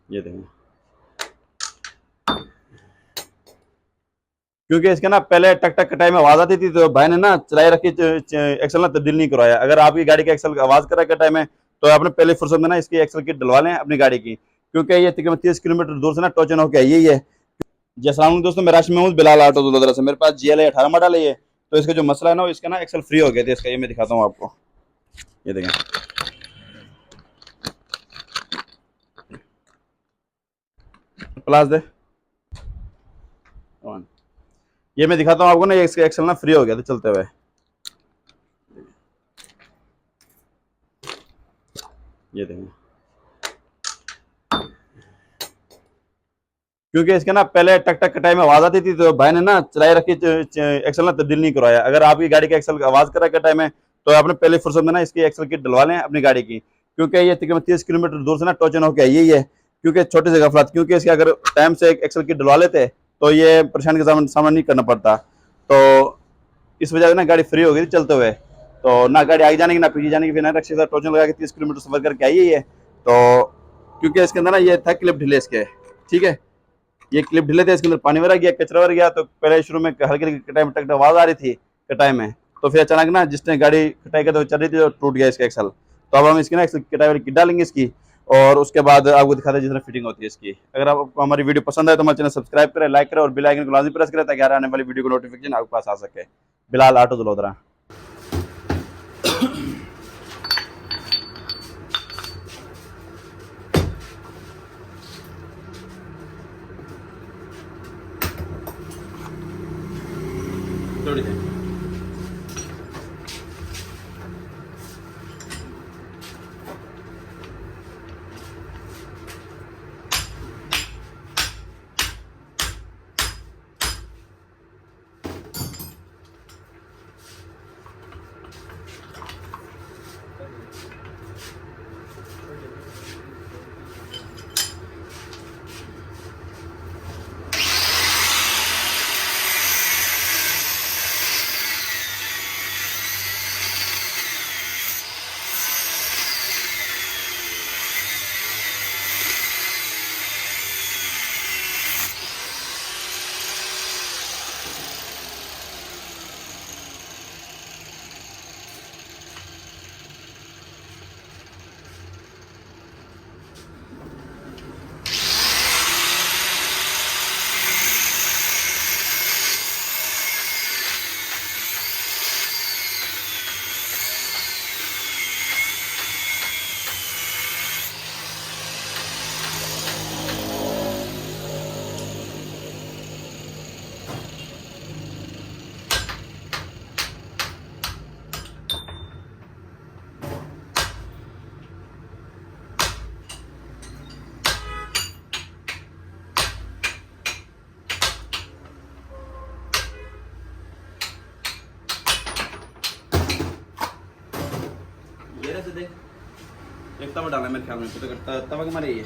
ये देखें, क्योंकि इसके ना पहले टक टक कटाई में आवाज आती थी, तो भाई ने ना चलाई रखी, एक्सल ना तब्दील नहीं करवाया। अगर आपकी गाड़ी का एक्सल आवाज करा कटाई में, तो आपने पहले फुर्सत में ना इसकी एक्सल किट डलवा लें अपनी गाड़ी की, क्योंकि ये तकरीबन 30 किलोमीटर दूर से ना टोचन होकर यही है। जी अस्सलाम वालेकुम दोस्तों, मैं राशि में हूँ बिलाल ऑटो दुलोदरा से। मेरे पास GLA 18 मॉडल है ये। तो इसका जो मसला है ना, इसका ना एक्सल फ्री हो गया था इसका। ये मैं दिखाता हूँ आपको, ये देखें, प्लास दे, ये मैं दिखाता हूँ आपको ना, ये इसका एक्सल ना फ्री हो गया था चलते हुए। ये देखें, क्योंकि इसके ना पहले टक टक कटाई में आवाज आती थी, तो भाई ने ना चलाई रखी, एक्सल ना तब्दील नहीं करवाया। अगर आपकी गाड़ी का एक्सल आवाज करा कटाई में, तो आपने पहले फुर्सत में ना इसकी एक्सल किट डलवा लें अपनी गाड़ी की, क्योंकि ये तकरीबन 30 किलोमीटर दूर से ना टोचन होकर यही है। क्योंकि छोटी सी गफलत, क्योंकि इसके अगर टाइम से एक्सल किट डलवा लेते, तो ये परेशानी का सामना नहीं करना पड़ता। तो इस वजह से ना गाड़ी फ्री हो गई थी चलते हुए। तो ना गाड़ी आगे जाने की ना पीछे जाने की, फिर ना रक्षे से टोचन लगा के 30 किलोमीटर सफर करके आई है। तो क्योंकि इसके अंदर ना ये था क्लिप ढीले इसके, ठीक है, ये क्लिप ढीले थे, इसके अंदर पानी भरा गया, कचरा भर गया। तो पहले शुरू में हल्की हल्की कटाई में टक आवाज आ रही थी कटाई में, तो फिर अचानक ना जिसने गाड़ी कटाई कर तो चल रही थी, तो टूट गया इसका एक्सल। तो अब हम इसकी ना कटाई वाली किट डालेंगे इसकी, और उसके बाद आपको दिखाते हैं जिस तरह फिटिंग होती है इसकी। अगर आपको हमारी वीडियो पसंद आए तो हमारे चैनल सब्सक्राइब करें, लाइक करें और बेल आइकन को लाजमी प्रेस करें, ताकि आने वाली वीडियो को नोटिफिकेशन आपके पास आ सके। बिलाल ऑटो दलोदरा। थोड़ी देर ये रहे से देख, एक तवा डाला मेरे ख्याल में, तो तवा के मारे ये